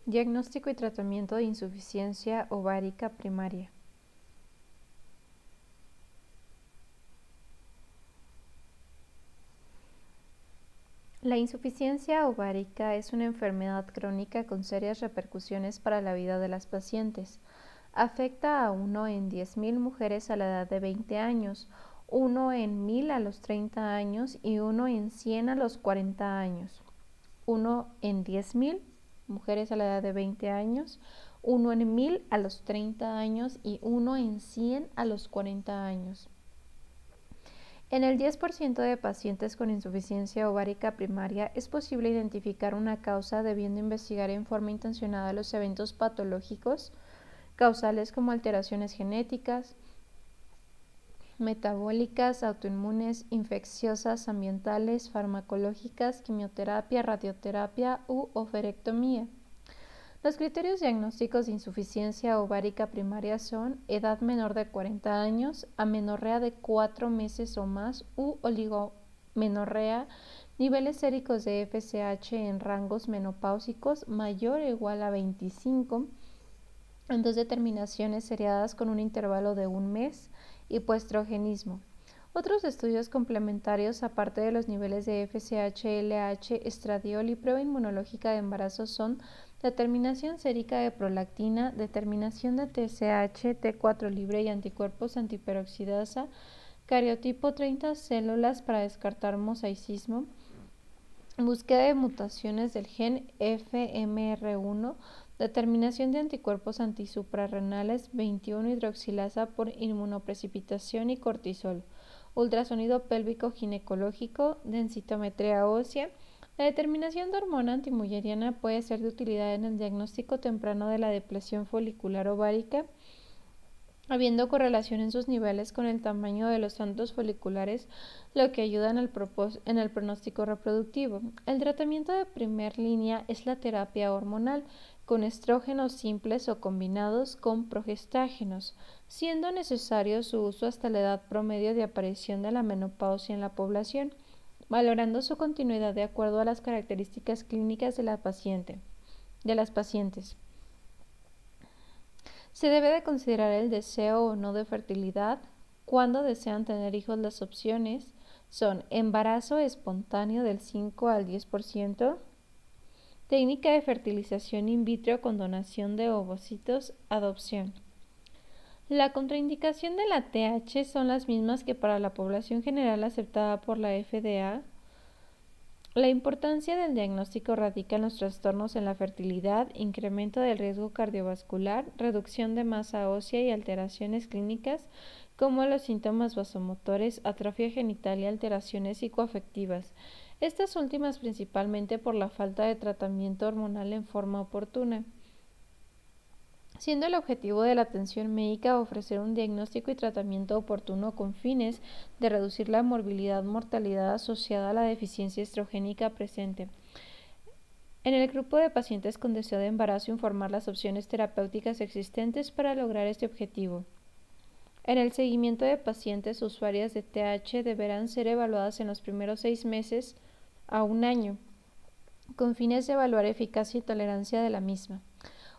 Diagnóstico y tratamiento de insuficiencia ovárica primaria. La insuficiencia ovárica es una enfermedad crónica con serias repercusiones para la vida de las pacientes. Afecta a 1 en 10.000 mujeres a la edad de 20 años, 1 en 1.000 a los 30 años y 1 en 100 a los 40 años. 1 en 10.000 mujeres a la edad de 20 años, 1 en 1.000 a los 30 años y 1 en 100 a los 40 años. En el 10% de pacientes con insuficiencia ovárica primaria es posible identificar una causa debiendo investigar en forma intencionada los eventos patológicos causales como alteraciones genéticas, metabólicas, autoinmunes, infecciosas, ambientales, farmacológicas, quimioterapia, radioterapia u ovarectomía. Los criterios diagnósticos de insuficiencia ovárica primaria son edad menor de 40 años, amenorrea de 4 meses o más u oligomenorrea, niveles séricos de FSH en rangos menopáusicos mayor o igual a 25, en 2 determinaciones seriadas con un intervalo de 1 mes, hipoestrogenismo. Otros estudios complementarios, aparte de los niveles de FSH, LH, estradiol y prueba inmunológica de embarazo, son determinación sérica de prolactina, determinación de TSH, T4 libre y anticuerpos antiperoxidasa, cariotipo 30 células para descartar mosaicismo, búsqueda de mutaciones del gen FMR1, determinación de anticuerpos antisuprarrenales, 21-hidroxilasa por inmunoprecipitación y cortisol, ultrasonido pélvico ginecológico, densitometría ósea. La determinación de hormona antimulleriana puede ser de utilidad en el diagnóstico temprano de la depresión folicular ovárica, habiendo correlación en sus niveles con el tamaño de los santos foliculares, lo que ayuda en el pronóstico reproductivo. El tratamiento de primer línea es la terapia hormonal, con estrógenos simples o combinados con progestágenos, siendo necesario su uso hasta la edad promedio de aparición de la menopausia en la población, valorando su continuidad de acuerdo a las características clínicas de las pacientes. Se debe de considerar el deseo o no de fertilidad. Cuando desean tener hijos, las opciones son embarazo espontáneo del 5 al 10%, técnica de fertilización in vitro con donación de ovocitos, adopción. La contraindicación de la TH son las mismas que para la población general aceptada por la FDA. La importancia del diagnóstico radica en los trastornos en la fertilidad, incremento del riesgo cardiovascular, reducción de masa ósea y alteraciones clínicas como los síntomas vasomotores, atrofia genital y alteraciones psicoafectivas. Estas últimas principalmente por la falta de tratamiento hormonal en forma oportuna, siendo el objetivo de la atención médica ofrecer un diagnóstico y tratamiento oportuno con fines de reducir la morbilidad-mortalidad asociada a la deficiencia estrogénica presente. En el grupo de pacientes con deseo de embarazo, informar las opciones terapéuticas existentes para lograr este objetivo. En el seguimiento de pacientes usuarias de TH deberán ser evaluadas en los primeros 6 meses a 1 año, con fines de evaluar eficacia y tolerancia de la misma.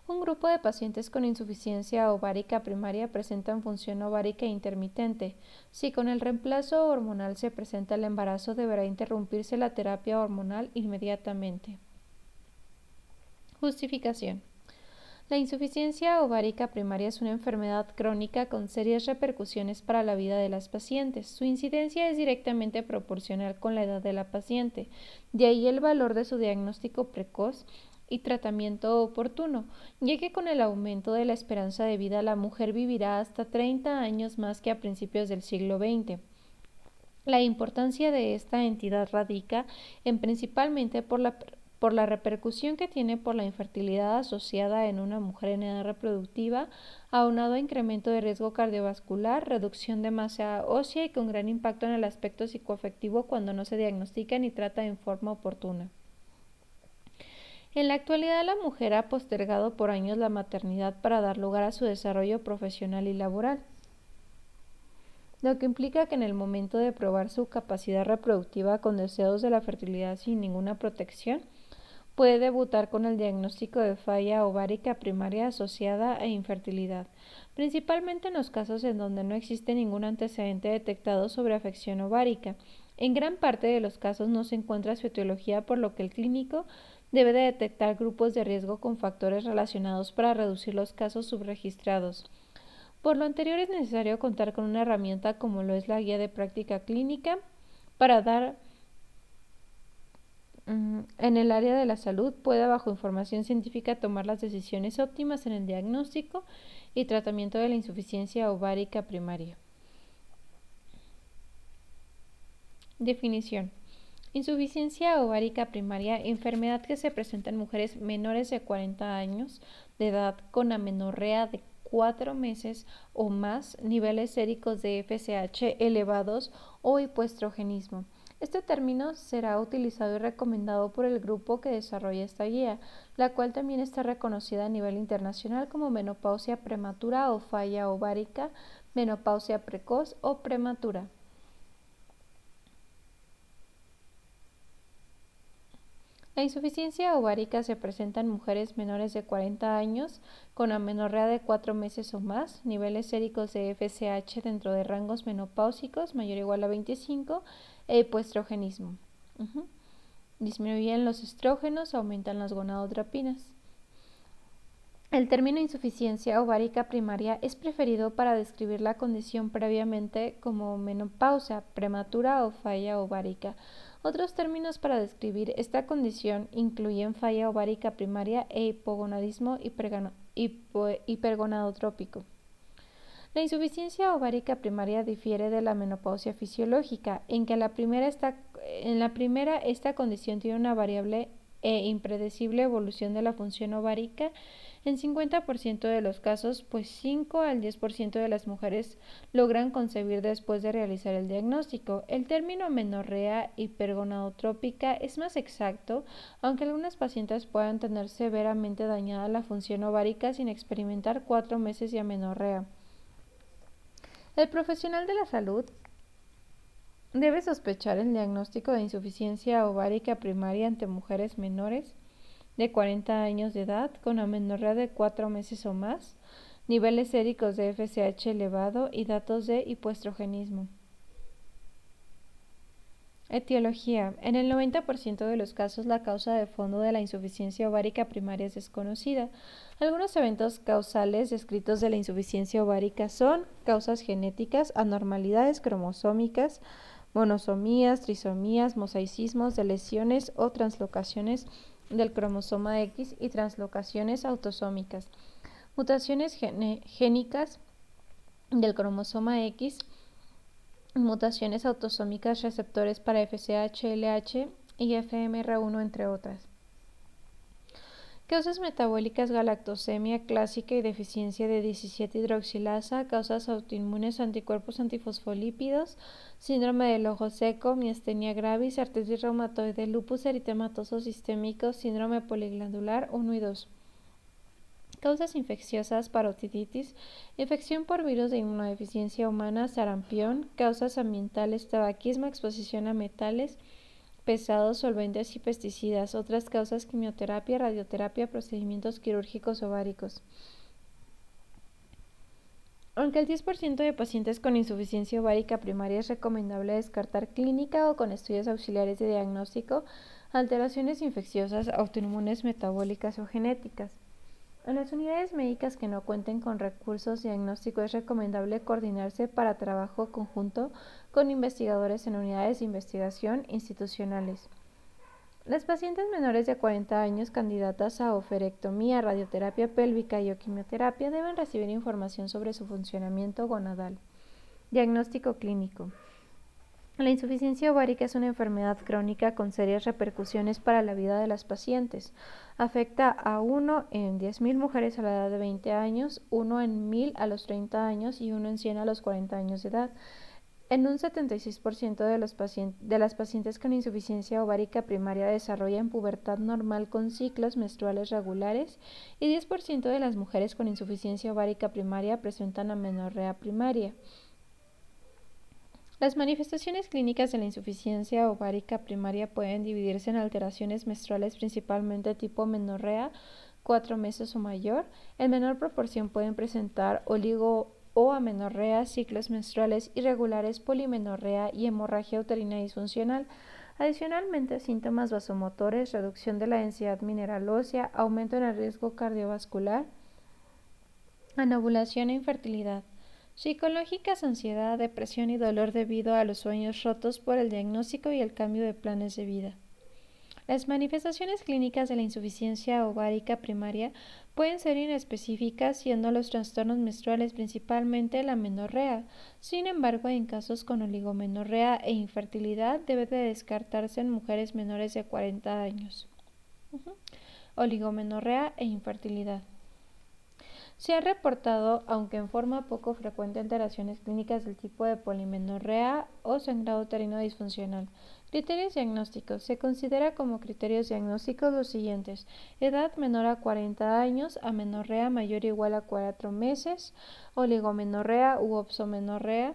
Un grupo de pacientes con insuficiencia ovárica primaria presentan función ovárica intermitente. Si con el reemplazo hormonal se presenta el embarazo, deberá interrumpirse la terapia hormonal inmediatamente. Justificación. La insuficiencia ovárica primaria es una enfermedad crónica con serias repercusiones para la vida de las pacientes. Su incidencia es directamente proporcional con la edad de la paciente, de ahí el valor de su diagnóstico precoz y tratamiento oportuno, ya que con el aumento de la esperanza de vida la mujer vivirá hasta 30 años más que a principios del siglo XX. La importancia de esta entidad radica en principalmente por la repercusión que tiene por la infertilidad asociada en una mujer en edad reproductiva, aunado a incremento de riesgo cardiovascular, reducción de masa ósea y con gran impacto en el aspecto psicoafectivo cuando no se diagnostica ni trata en forma oportuna. En la actualidad, la mujer ha postergado por años la maternidad para dar lugar a su desarrollo profesional y laboral, lo que implica que en el momento de probar su capacidad reproductiva con deseos de la fertilidad sin ninguna protección, puede debutar con el diagnóstico de falla ovárica primaria asociada a infertilidad, principalmente en los casos en donde no existe ningún antecedente detectado sobre afección ovárica. En gran parte de los casos no se encuentra su etiología, por lo que el clínico debe de detectar grupos de riesgo con factores relacionados para reducir los casos subregistrados. Por lo anterior, es necesario contar con una herramienta como lo es la guía de práctica clínica para dar en el área de la salud pueda, bajo información científica, tomar las decisiones óptimas en el diagnóstico y tratamiento de la insuficiencia ovárica primaria. Definición. Insuficiencia ovárica primaria, enfermedad que se presenta en mujeres menores de 40 años de edad con amenorrea de 4 meses o más, niveles séricos de FSH elevados o hipoestrogenismo. Este término será utilizado y recomendado por el grupo que desarrolla esta guía, la cual también está reconocida a nivel internacional como menopausia prematura o falla ovárica, menopausia precoz o prematura. La insuficiencia ovárica se presenta en mujeres menores de 40 años con amenorrea de 4 meses o más, niveles séricos de FSH dentro de rangos menopáusicos mayor o igual a 25 e hipoestrogenismo. Disminuyen los estrógenos, aumentan las gonadotropinas. El término insuficiencia ovárica primaria es preferido para describir la condición previamente como menopausia prematura o falla ovárica. Otros términos para describir esta condición incluyen falla ovárica primaria e hipogonadismo hipergonadotrópico. La insuficiencia ovárica primaria difiere de la menopausia fisiológica, en que en la primera esta condición tiene una variable e impredecible evolución de la función ovárica en 50% de los casos, pues 5 al 10% de las mujeres logran concebir después de realizar el diagnóstico. El término menorrea hipergonadotrópica es más exacto, aunque algunas pacientes puedan tener severamente dañada la función ovárica sin experimentar 4 meses de amenorrea. El profesional de la salud debe sospechar el diagnóstico de insuficiencia ovárica primaria ante mujeres menores de 40 años de edad con amenorrea de 4 meses o más, niveles séricos de FSH elevado y datos de hipoestrogenismo. Etiología. En el 90% de los casos, la causa de fondo de la insuficiencia ovárica primaria es desconocida. Algunos eventos causales descritos de la insuficiencia ovárica son causas genéticas, anormalidades cromosómicas, monosomías, trisomías, mosaicismos de lesiones o translocaciones del cromosoma X y translocaciones autosómicas, mutaciones génicas del cromosoma X, mutaciones autosómicas receptores para FSH, LH y FMR1, entre otras. Causas metabólicas: galactosemia clásica y deficiencia de 17-hidroxilasa, causas autoinmunes: anticuerpos antifosfolípidos, síndrome del ojo seco, miastenia gravis, artritis reumatoide, lupus eritematoso sistémico, síndrome poliglandular 1 y 2. Causas infecciosas: parotiditis, infección por virus de inmunodeficiencia humana, sarampión, causas ambientales: tabaquismo, exposición a metales pesados, solventes y pesticidas. Otras causas: quimioterapia, radioterapia, procedimientos quirúrgicos ováricos. Aunque el 10% de pacientes con insuficiencia ovárica primaria es recomendable descartar clínica o con estudios auxiliares de diagnóstico alteraciones infecciosas, autoinmunes, metabólicas o genéticas. En las unidades médicas que no cuenten con recursos diagnósticos es recomendable coordinarse para trabajo conjunto con investigadores en unidades de investigación institucionales. Las pacientes menores de 40 años candidatas a oferectomía, radioterapia pélvica y o quimioterapia deben recibir información sobre su funcionamiento gonadal. Diagnóstico clínico. La insuficiencia ovárica es una enfermedad crónica con serias repercusiones para la vida de las pacientes. Afecta a 1 en 10.000 mujeres a la edad de 20 años, 1 en 1.000 a los 30 años y 1 en 100 a los 40 años de edad. En un 76% de las pacientes con insuficiencia ovárica primaria desarrollan pubertad normal con ciclos menstruales regulares y 10% de las mujeres con insuficiencia ovárica primaria presentan amenorrea primaria. Las manifestaciones clínicas de la insuficiencia ovárica primaria pueden dividirse en alteraciones menstruales principalmente tipo menorrea, 4 meses o mayor. En menor proporción pueden presentar oligo o amenorrea, ciclos menstruales irregulares, polimenorrea y hemorragia uterina disfuncional. Adicionalmente, síntomas vasomotores, reducción de la densidad mineral ósea, aumento en el riesgo cardiovascular, anovulación e infertilidad. Psicológicas, ansiedad, depresión y dolor debido a los sueños rotos por el diagnóstico y el cambio de planes de vida. Las manifestaciones clínicas de la insuficiencia ovárica primaria pueden ser inespecíficas, siendo los trastornos menstruales principalmente la menorrea. Sin embargo, en casos con oligomenorrea e infertilidad debe de descartarse en mujeres menores de 40 años. Oligomenorrea e infertilidad. Se han reportado, aunque en forma poco frecuente, alteraciones clínicas del tipo de polimenorrea o sangrado uterino disfuncional. Criterios diagnósticos. Se considera como criterios diagnósticos los siguientes: edad menor a 40 años, amenorrea mayor o igual a 4 meses, oligomenorrea u opsomenorrea,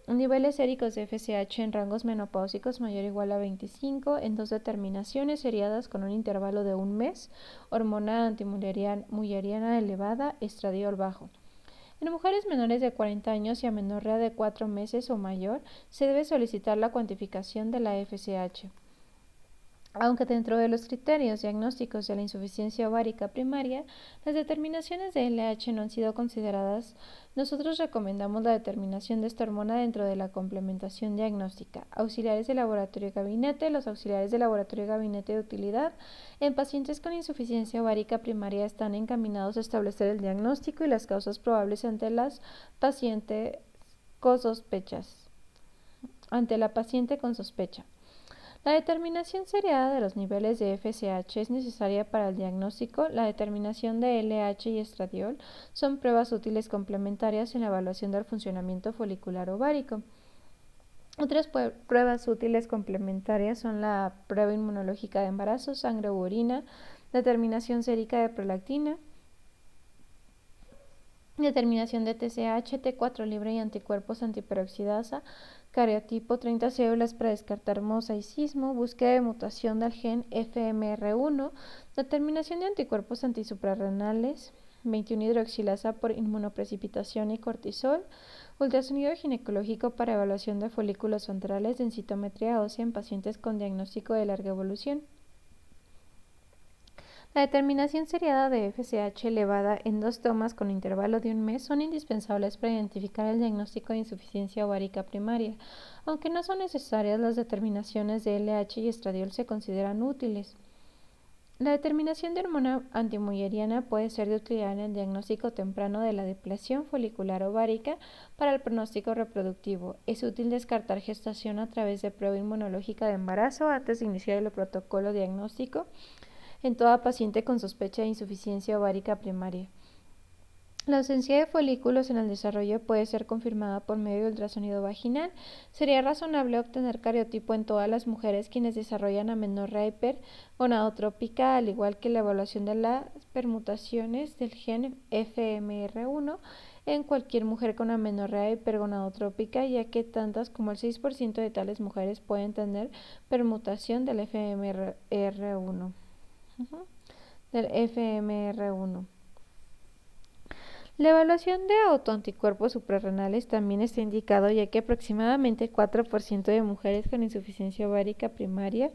niveles séricos de FSH en rangos menopáusicos mayor o igual a 25 en 2 determinaciones seriadas con un intervalo de 1 mes, hormona antimulleriana elevada, estradiol bajo. En mujeres menores de 40 años y amenorrea de 4 meses o mayor, se debe solicitar la cuantificación de la FSH. Aunque dentro de los criterios diagnósticos de la insuficiencia ovárica primaria, las determinaciones de LH no han sido consideradas, nosotros recomendamos la determinación de esta hormona dentro de la complementación diagnóstica. Auxiliares de laboratorio y gabinete. Los auxiliares de laboratorio y gabinete de utilidad en pacientes con insuficiencia ovárica primaria están encaminados a establecer el diagnóstico y las causas probables ante la paciente con sospecha. La determinación seriada de los niveles de FSH es necesaria para el diagnóstico. La determinación de LH y estradiol son pruebas útiles complementarias en la evaluación del funcionamiento folicular ovárico. Otras pruebas útiles complementarias son la prueba inmunológica de embarazo, sangre u orina, determinación sérica de prolactina, determinación de TSH, T4 libre y anticuerpos antiperoxidasa, cariotipo, 30 células para descartar mosaicismo, búsqueda de mutación del gen FMR1, determinación de anticuerpos antisuprarrenales, 21-hidroxilasa por inmunoprecipitación y cortisol, ultrasonido ginecológico para evaluación de folículos centrales, densitometría ósea en pacientes con diagnóstico de larga evolución. La determinación seriada de FSH elevada en 2 tomas con intervalo de 1 mes son indispensables para identificar el diagnóstico de insuficiencia ovárica primaria. Aunque no son necesarias, las determinaciones de LH y estradiol se consideran útiles. La determinación de hormona antimulleriana puede ser de utilidad en el diagnóstico temprano de la depleción folicular ovárica para el pronóstico reproductivo. Es útil descartar gestación a través de prueba inmunológica de embarazo antes de iniciar el protocolo diagnóstico en toda paciente con sospecha de insuficiencia ovárica primaria. La ausencia de folículos en el desarrollo puede ser confirmada por medio de ultrasonido vaginal. Sería razonable obtener cariotipo en todas las mujeres quienes desarrollan amenorrea hipergonadotrópica, al igual que la evaluación de las permutaciones del gen FMR1 en cualquier mujer con amenorrea hipergonadotrópica, ya que tantas como el 6% de tales mujeres pueden tener permutación del FMR1. La evaluación de autoanticuerpos suprarrenales también está indicado, ya que aproximadamente 4% de mujeres con insuficiencia ovárica primaria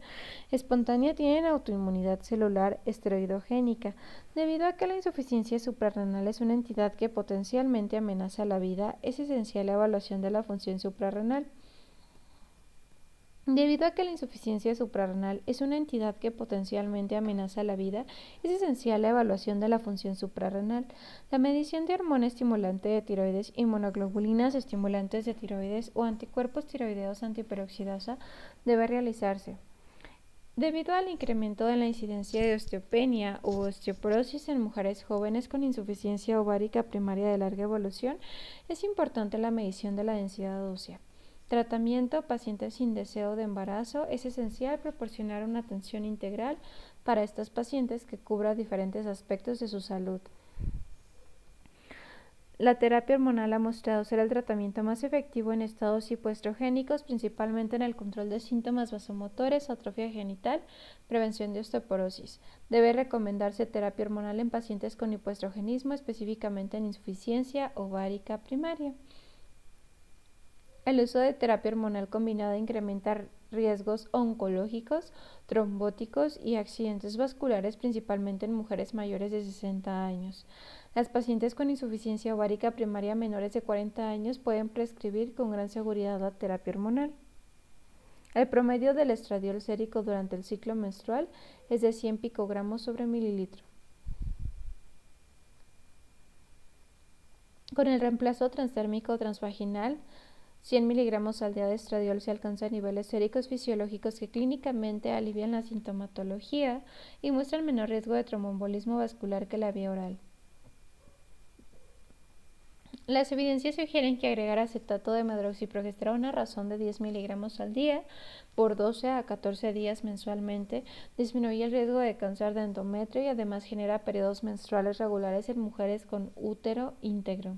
espontánea tienen autoinmunidad celular esteroidogénica. Debido a que la insuficiencia suprarrenal es una entidad que potencialmente amenaza la vida, es esencial la evaluación de la función suprarrenal. Debido a que la insuficiencia suprarrenal es una entidad que potencialmente amenaza la vida, es esencial la evaluación de la función suprarrenal. La medición de hormona estimulante de tiroides, inmunoglobulinas estimulantes de tiroides o anticuerpos tiroideos antiperoxidasa debe realizarse. Debido al incremento de la incidencia de osteopenia u osteoporosis en mujeres jóvenes con insuficiencia ovárica primaria de larga evolución, es importante la medición de la densidad ósea. Tratamiento: pacientes sin deseo de embarazo. Es esencial proporcionar una atención integral para estas pacientes que cubra diferentes aspectos de su salud. La terapia hormonal ha mostrado ser el tratamiento más efectivo en estados hipoestrogénicos, principalmente en el control de síntomas vasomotores, atrofia genital, prevención de osteoporosis. Debe recomendarse terapia hormonal en pacientes con hipoestrogenismo, específicamente en insuficiencia ovárica primaria. El uso de terapia hormonal combinada incrementa riesgos oncológicos, trombóticos y accidentes vasculares, principalmente en mujeres mayores de 60 años. Las pacientes con insuficiencia ovárica primaria menores de 40 años pueden prescribir con gran seguridad la terapia hormonal. El promedio del estradiol sérico durante el ciclo menstrual es de 100 picogramos sobre mililitro. Con el reemplazo transdérmico transvaginal, 100 miligramos al día de estradiol se alcanzan niveles séricos fisiológicos que clínicamente alivian la sintomatología y muestran menor riesgo de tromboembolismo vascular que la vía oral. Las evidencias sugieren que agregar acetato de medroxiprogesterona a razón de 10 miligramos al día por 12 a 14 días mensualmente disminuye el riesgo de cáncer de endometrio y además genera periodos menstruales regulares en mujeres con útero íntegro.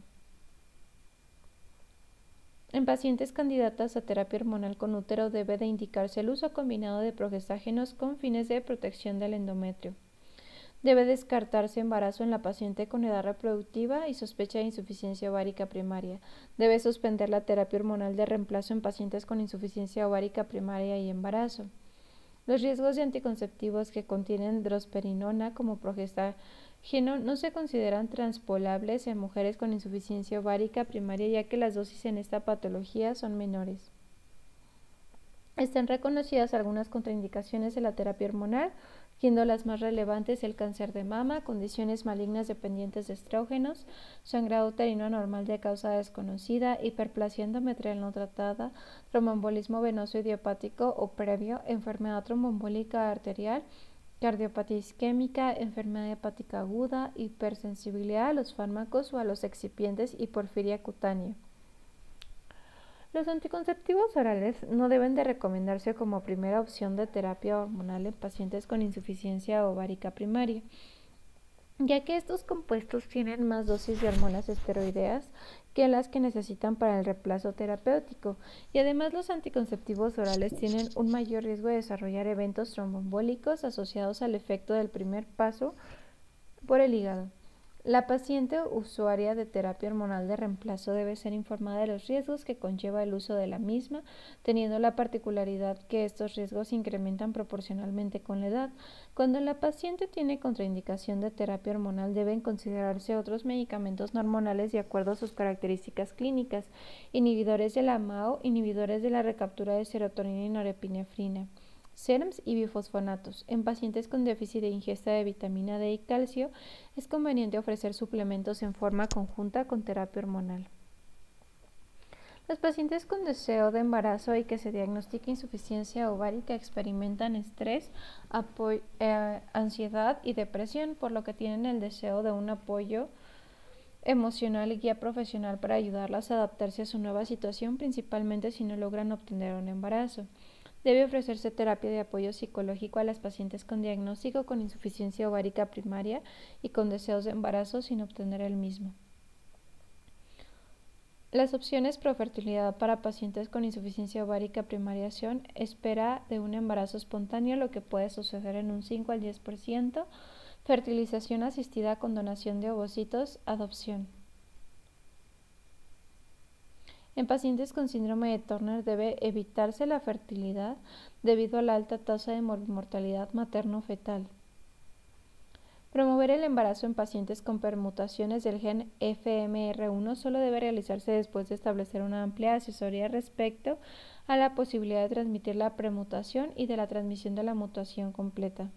En pacientes candidatas a terapia hormonal con útero debe de indicarse el uso combinado de progestágenos con fines de protección del endometrio. Debe descartarse embarazo en la paciente con edad reproductiva y sospecha de insuficiencia ovárica primaria. Debe suspender la terapia hormonal de reemplazo en pacientes con insuficiencia ovárica primaria y embarazo. Los riesgos de anticonceptivos que contienen drosperinona como progestágeno no se consideran transpolables en mujeres con insuficiencia ovárica primaria, ya que las dosis en esta patología son menores. Están reconocidas algunas contraindicaciones de la terapia hormonal, siendo las más relevantes el cáncer de mama, condiciones malignas dependientes de estrógenos, sangrado uterino anormal de causa desconocida, hiperplasia endometrial no tratada, tromboembolismo venoso idiopático o previo, enfermedad tromboembólica arterial, cardiopatía isquémica, enfermedad hepática aguda, hipersensibilidad a los fármacos o a los excipientes y porfiria cutánea. Los anticonceptivos orales no deben de recomendarse como primera opción de terapia hormonal en pacientes con insuficiencia ovárica primaria, ya que estos compuestos tienen más dosis de hormonas esteroideas que las que necesitan para el reemplazo terapéutico, y además los anticonceptivos orales tienen un mayor riesgo de desarrollar eventos tromboembólicos asociados al efecto del primer paso por el hígado. La paciente usuaria de terapia hormonal de reemplazo debe ser informada de los riesgos que conlleva el uso de la misma, teniendo la particularidad que estos riesgos se incrementan proporcionalmente con la edad. Cuando la paciente tiene contraindicación de terapia hormonal, deben considerarse otros medicamentos no hormonales de acuerdo a sus características clínicas, inhibidores de la MAO, inhibidores de la recaptura de serotonina y norepinefrina, SERMs y bifosfonatos. En pacientes con déficit de ingesta de vitamina D y calcio, es conveniente ofrecer suplementos en forma conjunta con terapia hormonal. Los pacientes con deseo de embarazo y que se diagnostica insuficiencia ovárica experimentan estrés, ansiedad y depresión, por lo que tienen el deseo de un apoyo emocional y guía profesional para ayudarlas a adaptarse a su nueva situación, principalmente si no logran obtener un embarazo. Debe ofrecerse terapia de apoyo psicológico a las pacientes con diagnóstico con insuficiencia ovárica primaria y con deseos de embarazo sin obtener el mismo. Las opciones pro fertilidad para pacientes con insuficiencia ovárica primaria son espera de un embarazo espontáneo, lo que puede suceder en un 5 al 10%, fertilización asistida con donación de ovocitos, adopción. En pacientes con síndrome de Turner debe evitarse la fertilidad debido a la alta tasa de mortalidad materno-fetal. Promover el embarazo en pacientes con permutaciones del gen FMR1 solo debe realizarse después de establecer una amplia asesoría respecto a la posibilidad de transmitir la premutación y de la transmisión de la mutación completa.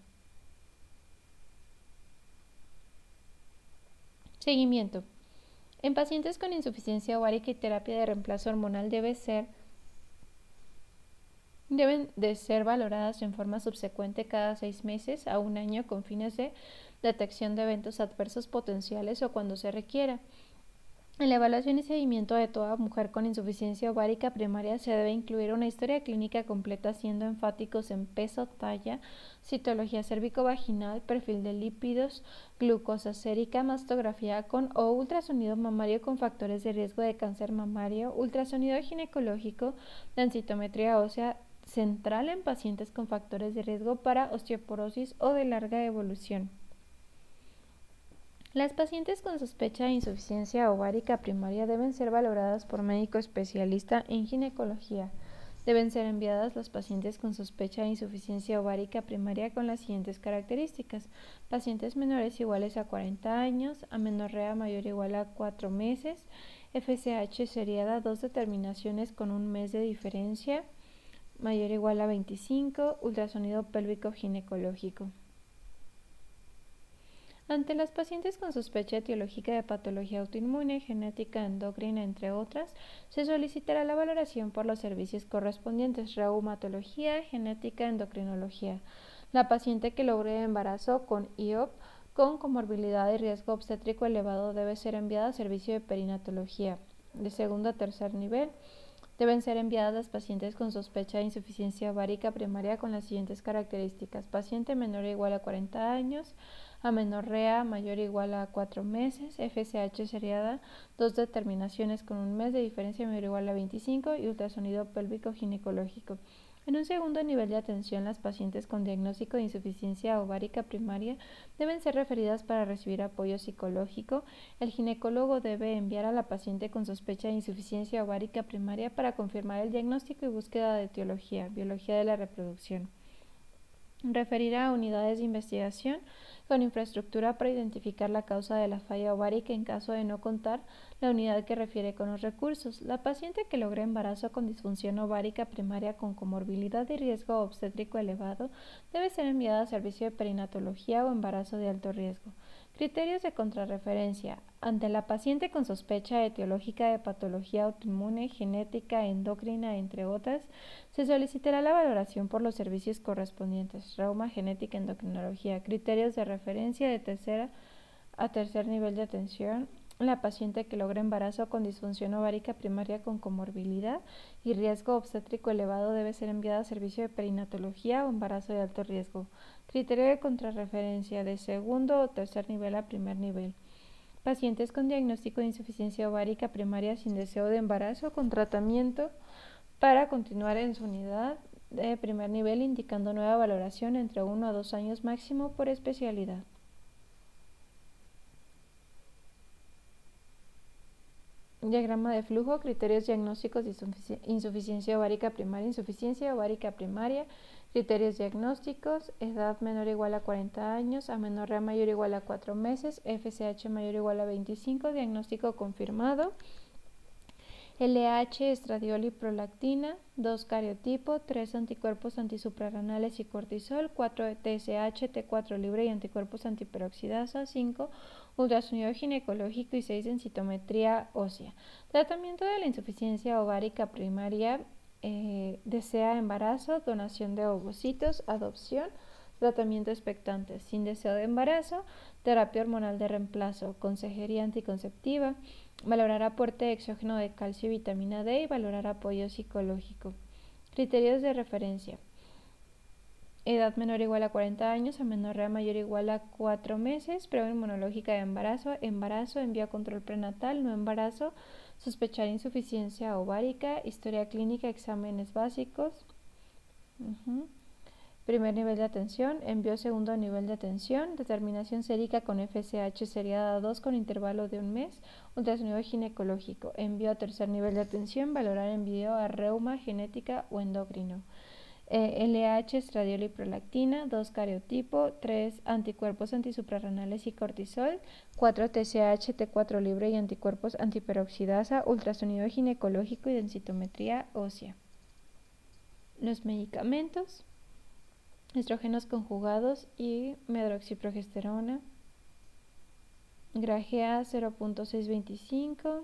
Seguimiento. En pacientes con insuficiencia ovárica y terapia de reemplazo hormonal deben de ser valoradas en forma subsecuente cada 6 meses a un año con fines de detección de eventos adversos potenciales o cuando se requiera. En la evaluación y seguimiento de toda mujer con insuficiencia ovárica primaria se debe incluir una historia clínica completa siendo enfáticos en peso, talla, citología cérvico-vaginal, perfil de lípidos, glucosa sérica, mastografía con o ultrasonido mamario con factores de riesgo de cáncer mamario, ultrasonido ginecológico, densitometría ósea central en pacientes con factores de riesgo para osteoporosis o de larga evolución. Las pacientes con sospecha de insuficiencia ovárica primaria deben ser valoradas por médico especialista en ginecología. Deben ser enviadas las pacientes con sospecha de insuficiencia ovárica primaria con las siguientes características: pacientes menores iguales a 40 años, amenorrea mayor o igual a 4 meses, FSH seriada 2 determinaciones con un mes de diferencia, mayor o igual a 25, ultrasonido pélvico ginecológico. Ante las pacientes con sospecha etiológica de patología autoinmune, genética, endocrina, entre otras, se solicitará la valoración por los servicios correspondientes: reumatología, genética, endocrinología. La paciente que logre embarazo con IOP con comorbilidad y riesgo obstétrico elevado debe ser enviada a servicio de perinatología. De segundo a tercer nivel, deben ser enviadas las pacientes con sospecha de insuficiencia ovárica primaria con las siguientes características: paciente menor o igual a 40 años, amenorrea mayor o igual a 4 meses, FSH seriada 2 determinaciones con un mes de diferencia mayor o igual a 25 y ultrasonido pélvico ginecológico. En un segundo nivel de atención, las pacientes con diagnóstico de insuficiencia ovárica primaria deben ser referidas para recibir apoyo psicológico. El ginecólogo debe enviar a la paciente con sospecha de insuficiencia ovárica primaria para confirmar el diagnóstico y búsqueda de etiología, biología de la reproducción. Referirá a unidades de investigación con infraestructura para identificar la causa de la falla ovárica en caso de no contar la unidad que refiere con los recursos. La paciente que logre embarazo con disfunción ovárica primaria con comorbilidad y riesgo obstétrico elevado debe ser enviada a servicio de perinatología o embarazo de alto riesgo. Criterios de contrarreferencia. Ante la paciente con sospecha etiológica de patología autoinmune, genética, endocrina, entre otras, se solicitará la valoración por los servicios correspondientes: reuma, genética, endocrinología. Criterios de referencia de tercer nivel de atención. La paciente que logre embarazo con disfunción ovárica primaria con comorbilidad y riesgo obstétrico elevado debe ser enviada a servicio de perinatología o embarazo de alto riesgo. Criterio de contrarreferencia de segundo o tercer nivel a primer nivel. Pacientes con diagnóstico de insuficiencia ovárica primaria sin deseo de embarazo con tratamiento para continuar en su unidad de primer nivel, indicando nueva valoración entre 1 a 2 años máximo por especialidad. Diagrama de flujo, criterios diagnósticos de insuficiencia ovárica primaria, criterios diagnósticos: edad menor o igual a 40 años, amenorrea mayor o igual a 4 meses, FSH mayor o igual a 25, diagnóstico confirmado. LH, estradiol y prolactina, 2 cariotipo, 3 anticuerpos antisuprarrenales y cortisol, 4 TSH, T4 libre y anticuerpos antiperoxidasa, 5 ultrasonido ginecológico y 6 densitometría ósea. Tratamiento de la insuficiencia ovárica primaria: desea embarazo, donación de ovocitos, adopción, tratamiento expectante. Sin deseo de embarazo, terapia hormonal de reemplazo, consejería anticonceptiva, valorar aporte exógeno de calcio y vitamina D y valorar apoyo psicológico. Criterios de referencia: edad menor o igual a 40 años, amenorrea mayor o igual a 4 meses, prueba inmunológica de embarazo, envío a control prenatal, no embarazo, sospechar insuficiencia ovárica, historia clínica, exámenes básicos. Primer nivel de atención, envío segundo nivel de atención, determinación sérica con FSH seriada 2 con intervalo de un mes, ultrasonido ginecológico. Envío a tercer nivel de atención, valorar envío a reuma, genética o endocrino. LH, estradiol y prolactina, 2 cariotipo, 3 anticuerpos antisuprarrenales y cortisol, 4 TSH, T4 libre y anticuerpos antiperoxidasa, ultrasonido ginecológico y densitometría ósea. Los medicamentos: estrógenos conjugados y medroxiprogesterona, gragea 0.625,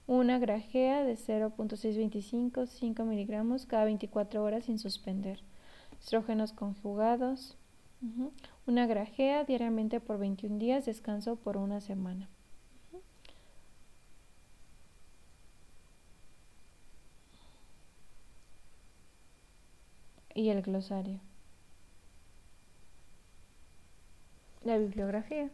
una gragea de 0.625, 5 miligramos cada 24 horas sin suspender. Estrógenos conjugados, una gragea diariamente por 21 días, descanso por una semana. y el glosario. La bibliografía.